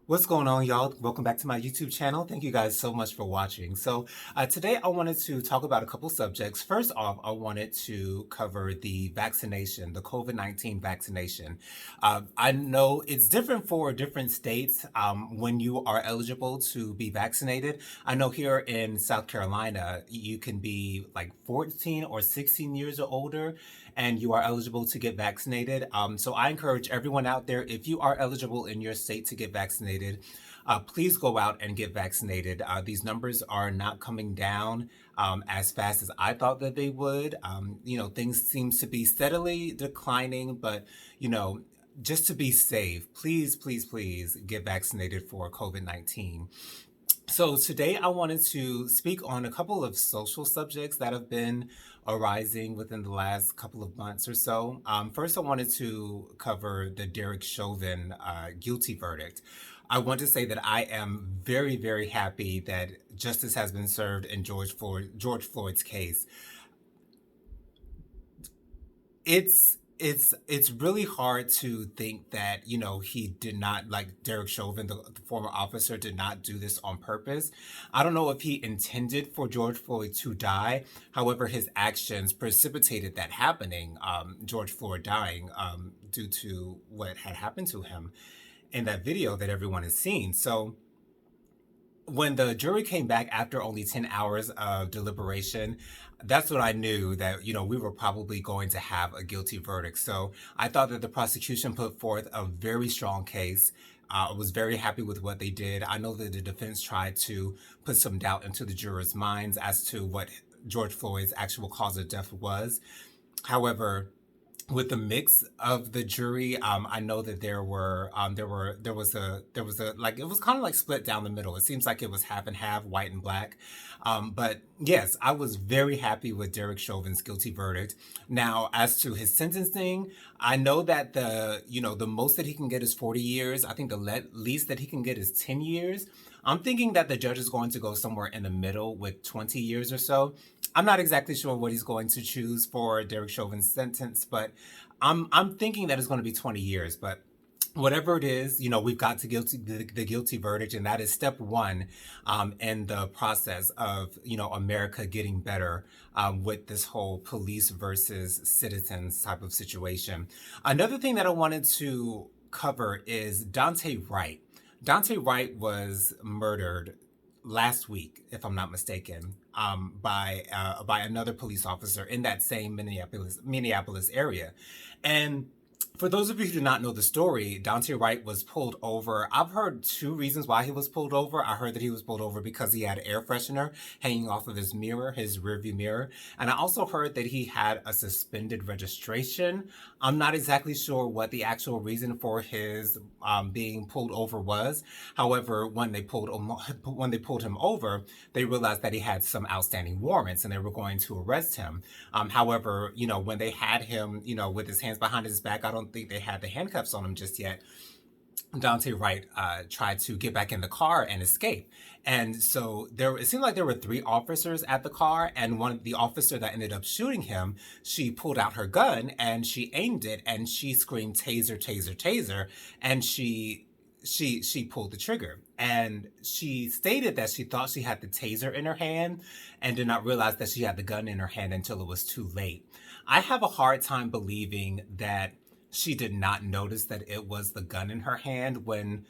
What's going on, y'all? Welcome back to my YouTube channel. Thank you guys so much for watching. Today I wanted to talk about a couple subjects. First off, I wanted to cover the vaccination, the COVID-19 vaccination. I know it's different for different states when you are eligible to be vaccinated. I know here in South Carolina, you can be like 14 or 16 years or older, and you are eligible to get vaccinated. So I encourage everyone out there, if you are eligible in your state to get vaccinated, please go out and get vaccinated. These numbers are not coming down as fast as I thought that they would. Things seem to be steadily declining, but you know, just to be safe, please, please, please get vaccinated for COVID-19. So today I wanted to speak on a couple of social subjects that have been arising within the last couple of months or so. First, I wanted to cover the Derrick Chauvin guilty verdict. I want to say that I am very, very happy that justice has been served in George Floyd's case. It's really hard to think that he did not, like Derrick Chauvin, the former officer, did not do this on purpose. I don't know if he intended for George Floyd to die. However, his actions precipitated that happening. George Floyd dying due to what had happened to him in that video that everyone has seen. So when the jury came back after only 10 hours of deliberation, that's when I knew that, we were probably going to have a guilty verdict. So I thought that the prosecution put forth a very strong case. I was very happy with what they did. I know that the defense tried to put some doubt into the jurors' minds as to what George Floyd's actual cause of death was. However, with the mix of the jury, I know that there was a like, it was kind of like split down the middle. It seems like it was half and half, white and black. But yes, I was very happy with Derrick Chauvin's guilty verdict. Now, as to his sentencing, I know that the most that he can get is 40 years. I think the least that he can get is 10 years. I'm thinking that the judge is going to go somewhere in the middle with 20 years or so. I'm not exactly sure what he's going to choose for Derrick Chauvin's sentence, but I'm thinking that it's going to be 20 years. But whatever it is, we've got to the guilty verdict, and that is step one in the process of America getting better with this whole police versus citizens type of situation. Another thing that I wanted to cover is Daunte Wright. Daunte Wright was murdered last week, if I'm not mistaken, by another police officer in that same Minneapolis area. And for those of you who do not know the story, Daunte Wright was pulled over. I've heard two reasons why he was pulled over. I heard that he was pulled over because he had air freshener hanging off of his mirror, his rearview mirror. And I also heard that he had a suspended registration. I'm not exactly sure what the actual reason for his being pulled over was. However, when they pulled him over, they realized that he had some outstanding warrants and they were going to arrest him. However, when they had him, with his hands behind his back, I don't think they had the handcuffs on him just yet. Daunte Wright tried to get back in the car and escape. And so it seemed like there were three officers at the car, and the officer that ended up shooting him, she pulled out her gun and she aimed it and she screamed, "Taser, taser, taser," and she pulled the trigger. And she stated that she thought she had the taser in her hand and did not realize that she had the gun in her hand until it was too late. I have a hard time believing that she did not notice that it was the gun in her hand when,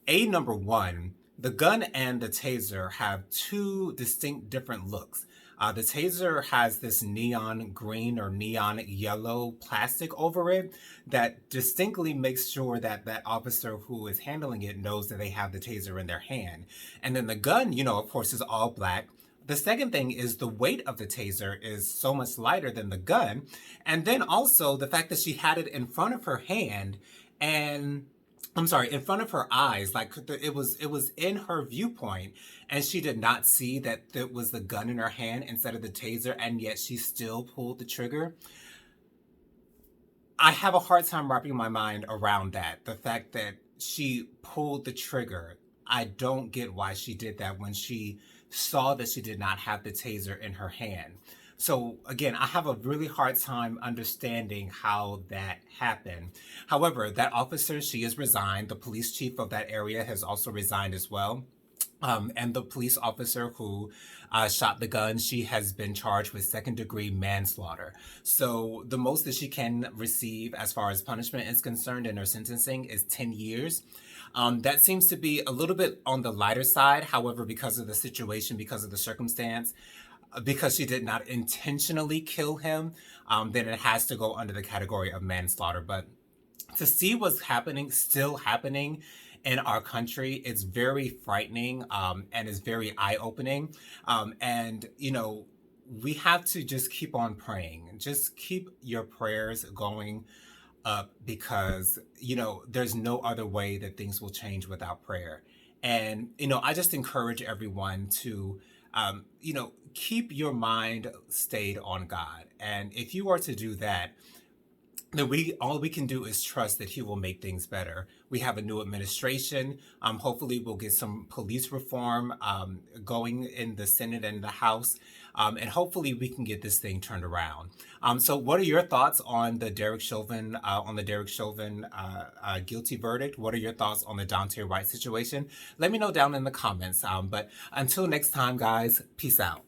number one, the gun and the taser have two distinct different looks. The taser has this neon green or neon yellow plastic over it that distinctly makes sure that that officer who is handling it knows that they have the taser in their hand. And then the gun, of course, is all black. The second thing is the weight of the taser is so much lighter than the gun. And then also the fact that she had it in front of her hand and in front of her eyes, like it was in her viewpoint, and she did not see that it was the gun in her hand instead of the taser, and yet she still pulled the trigger. I have a hard time wrapping my mind around that. The fact that she pulled the trigger. I don't get why she did that when she saw that she did not have the taser in her hand. So again, I have a really hard time understanding how that happened. However, that officer, she has resigned. The police chief of that area has also resigned as well. And the police officer who shot the gun, she has been charged with second-degree manslaughter. So the most that she can receive as far as punishment is concerned in her sentencing is 10 years. That seems to be a little bit on the lighter side. However, because of the situation, because of the circumstance, because she did not intentionally kill him, then it has to go under the category of manslaughter. But to see what's happening, still happening in our country, it's very frightening, and it's very eye opening. And, we have to just keep on praying. Just keep your prayers going up because, there's no other way that things will change without prayer. And, I just encourage everyone to, keep your mind stayed on God. And if you are to do that, then we all we can do is trust that he will make things better. We have a new administration. Hopefully, we'll get some police reform going in the Senate and the House, and hopefully, we can get this thing turned around. So, what are your thoughts on the Derrick Chauvin guilty verdict? What are your thoughts on the Dante Wright situation? Let me know down in the comments. But until next time, guys, peace out.